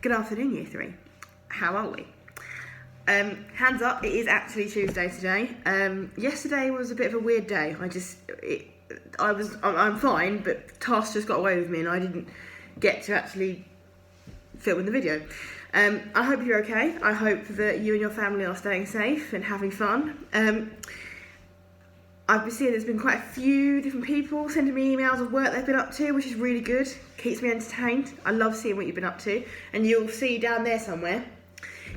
Good afternoon, Year 3. How are we? Hands up, it is actually Tuesday today. Yesterday was a bit of a weird day. I'm fine, but tasks just got away with me and I didn't get to actually film the video. I hope you're okay. I hope that you and your family are staying safe and having fun. I've been seeing there's been quite a few different people sending me emails of work they've been up to, which is really good. Keeps me entertained. I love seeing what you've been up to. And you'll see down there somewhere,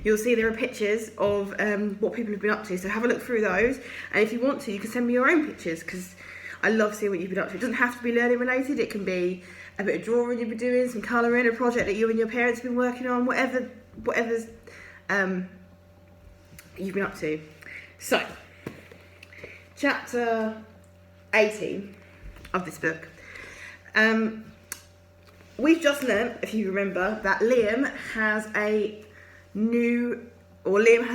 you'll see there are pictures of what people have been up to. So have a look through those. And if you want to, you can send me your own pictures because I love seeing what you've been up to. It doesn't have to be learning related. It can be a bit of drawing you've been doing, some colouring, a project that you and your parents have been working on, whatever's you've been up to. So, chapter 18 of this book. We've just learnt, if you remember, that Liam has a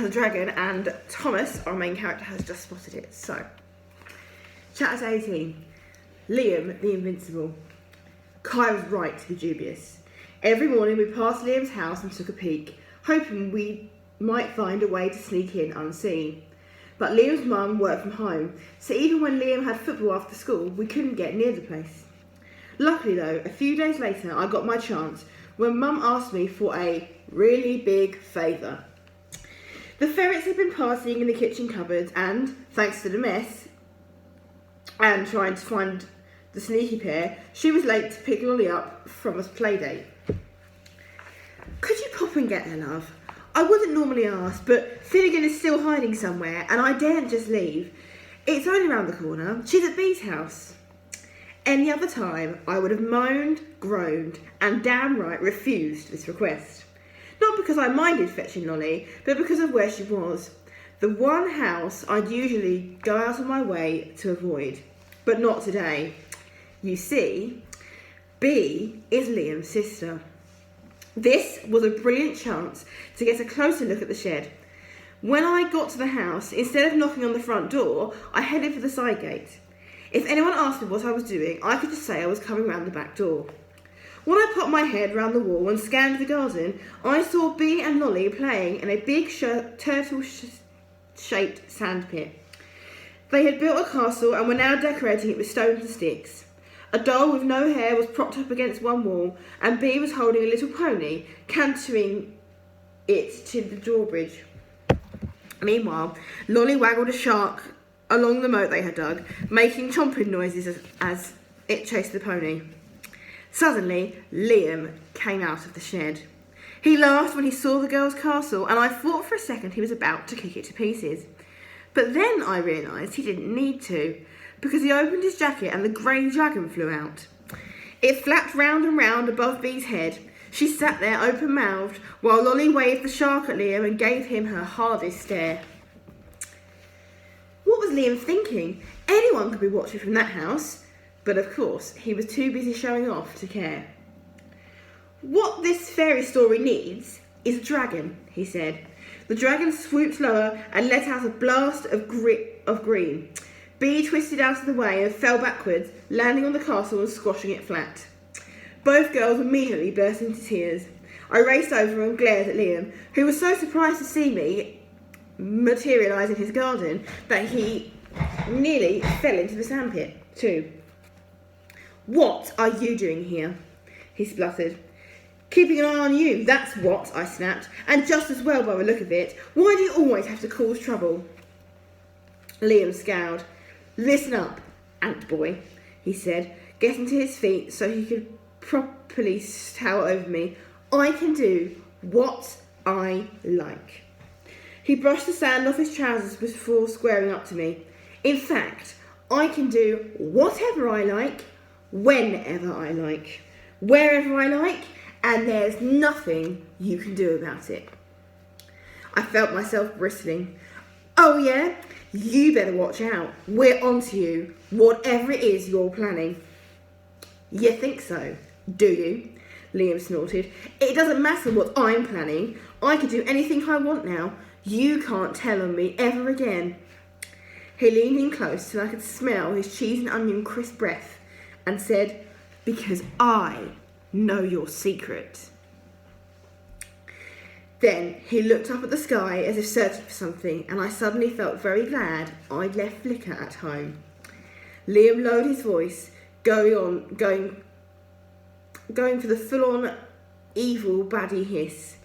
dragon and Thomas, our main character, has just spotted it. So, chapter 18. Liam the Invincible. Kai was right to be dubious. Every morning we passed Liam's house and took a peek, hoping we might find a way to sneak in unseen. But Liam's mum worked from home, so even when Liam had football after school, we couldn't get near the place. Luckily though, a few days later I got my chance when Mum asked me for a really big favour. The ferrets had been partying in the kitchen cupboards and, thanks to the mess and trying to find the sneaky pair, she was late to pick Lolly up from a play date. Could you pop and get her, love? I wouldn't normally ask, but Finnegan is still hiding somewhere and I daren't just leave. It's only round the corner. She's at Bee's house. Any other time, I would have moaned, groaned, and downright refused this request. Not because I minded fetching Lolly, but because of where she was. The one house I'd usually go out of my way to avoid. But not today. You see, Bee is Liam's sister. This was a brilliant chance to get a closer look at the shed. When I got to the house, instead of knocking on the front door, I headed for the side gate. If anyone asked me what I was doing, I could just say I was coming round the back door. When I popped my head round the wall and scanned the garden, I saw Bee and Lolly playing in a big turtle-shaped sandpit. They had built a castle and were now decorating it with stones and sticks. A doll with no hair was propped up against one wall, and Bee was holding a little pony, cantering it to the drawbridge. Meanwhile, Lolly waggled a shark along the moat they had dug, making chomping noises as it chased the pony. Suddenly, Liam came out of the shed. He laughed when he saw the girl's castle, and I thought for a second he was about to kick it to pieces. But then I realised he didn't need to, because he opened his jacket and the grey dragon flew out. It flapped round and round above Bee's head. She sat there open-mouthed, while Lolly waved the shark at Liam and gave him her hardest stare. What was Liam thinking? Anyone could be watching from that house. But of course, he was too busy showing off to care. What this fairy story needs is a dragon, he said. The dragon swooped lower and let out a blast of green. Bee twisted out of the way and fell backwards, landing on the castle and squashing it flat. Both girls immediately burst into tears. I raced over and glared at Liam, who was so surprised to see me materialise in his garden that he nearly fell into the sandpit too. What are you doing here? He spluttered. Keeping an eye on you, that's what, I snapped, and just as well by the look of it. Why do you always have to cause trouble? Liam scowled. Listen up, ant boy, he said, getting to his feet so he could properly tower over me. I can do what I like. He brushed the sand off his trousers before squaring up to me. In fact, I can do whatever I like, whenever I like, wherever I like, and there's nothing you can do about it. I felt myself bristling. Oh yeah? You better watch out. We're onto you, whatever it is you're planning. You think so, do you? Liam snorted. It doesn't matter what I'm planning. I can do anything I want now. You can't tell on me ever again. He leaned in close till I could smell his cheese and onion crisp breath and said, because I know your secret. Then he looked up at the sky as if searching for something, and I suddenly felt very glad I'd left Flicker at home. Liam lowered his voice, going for the full-on evil baddie hiss.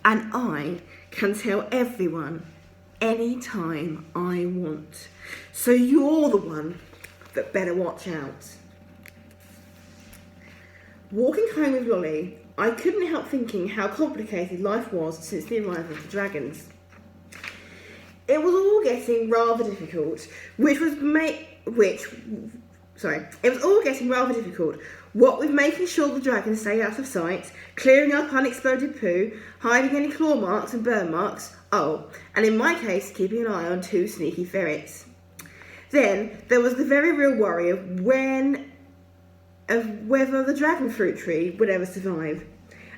And I can tell everyone any time I want. So you're the one that better watch out. Walking home with Lolly, I couldn't help thinking how complicated life was since the arrival of the dragons. It was all getting rather difficult, what with making sure the dragons stay out of sight, clearing up unexploded poo, hiding any claw marks and burn marks, and in my case, keeping an eye on 2 sneaky ferrets. Then there was the very real worry of whether the dragon fruit tree would ever survive.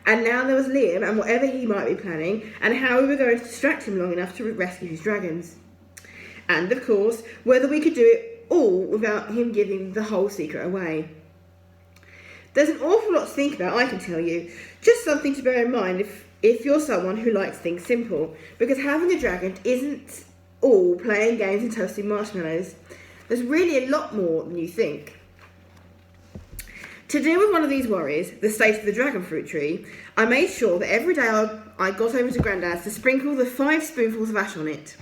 And now there was Liam and whatever he might be planning, and how we were going to distract him long enough to rescue his dragons. And of course, whether we could do it all without him giving the whole secret away. There's an awful lot to think about, I can tell you. Just something to bear in mind if you're someone who likes things simple, because having a dragon isn't all playing games and toasting marshmallows. There's really a lot more than you think. To deal with one of these worries, the state of the dragon fruit tree, I made sure that every day I got over to Grandad's to sprinkle the 5 spoonfuls of ash on it.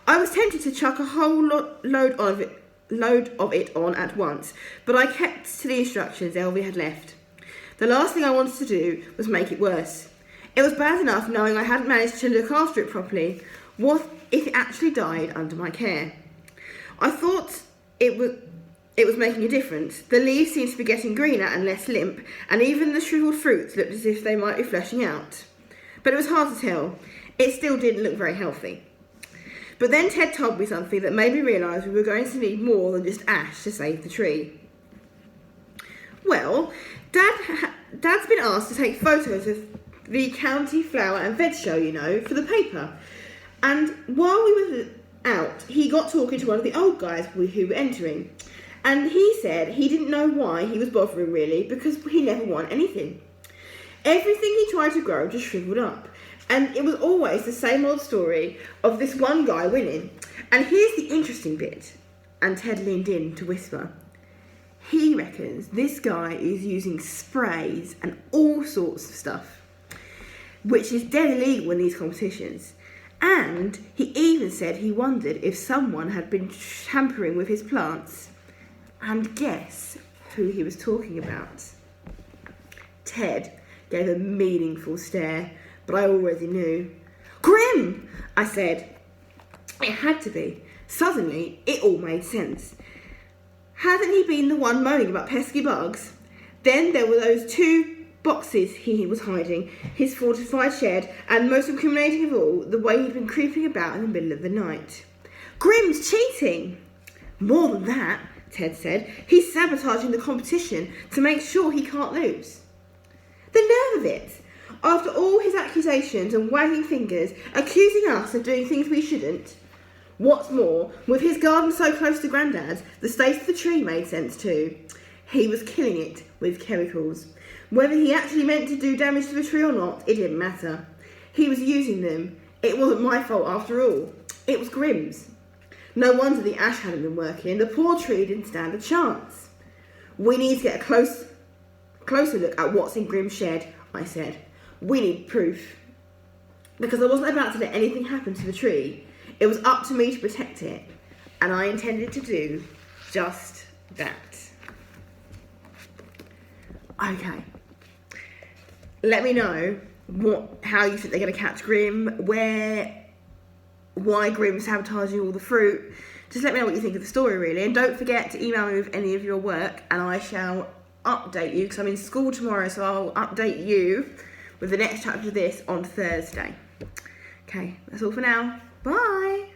I was tempted to chuck a whole load of it on at once, but I kept to the instructions Elvie had left. The last thing I wanted to do was make it worse. It was bad enough knowing I hadn't managed to look after it properly. What if it actually died under my care? I thought it was making a difference. The leaves seemed to be getting greener and less limp, and even the shriveled fruits looked as if they might be fleshing out. But it was hard to tell. It still didn't look very healthy. But then Ted told me something that made me realise we were going to need more than just ash to save the tree. Well, Dad's been asked to take photos of the county flower and veg show, for the paper. And while we were out, he got talking to one of the old guys who were entering. And he said he didn't know why he was bothering really, because he never won anything. Everything he tried to grow just shriveled up. And it was always the same old story of this one guy winning. And here's the interesting bit. And Ted leaned in to whisper. He reckons this guy is using sprays and all sorts of stuff, which is dead illegal in these competitions. And he even said he wondered if someone had been tampering with his plants. And guess who he was talking about? Ted gave a meaningful stare, but I already knew. Grim, I said. It had to be. Suddenly, it all made sense. Hadn't he been the one moaning about pesky bugs? Then there were those 2 boxes he was hiding, his fortified shed, and most incriminating of all, the way he'd been creeping about in the middle of the night. Grim's cheating! More than that, Ted said. He's sabotaging the competition to make sure he can't lose. The nerve of it! After all his accusations and wagging fingers, accusing us of doing things we shouldn't. What's more, with his garden so close to Grandad's, the state of the tree made sense too. He was killing it with chemicals. Whether he actually meant to do damage to the tree or not, it didn't matter. He was using them. It wasn't my fault after all. It was Grim's. No wonder the ash hadn't been working. The poor tree didn't stand a chance. We need to get a closer look at what's in Grim's shed, I said. We need proof. Because I wasn't about to let anything happen to the tree. It was up to me to protect it. And I intended to do just that. Okay. Let me know how you think they're going to catch Grim, why Grim's sabotaging all the fruit. Just let me know what you think of the story, really. And don't forget to email me with any of your work, and I shall update you, because I'm in school tomorrow, so I'll update you with the next chapter of this on Thursday. Okay, that's all for now. Bye!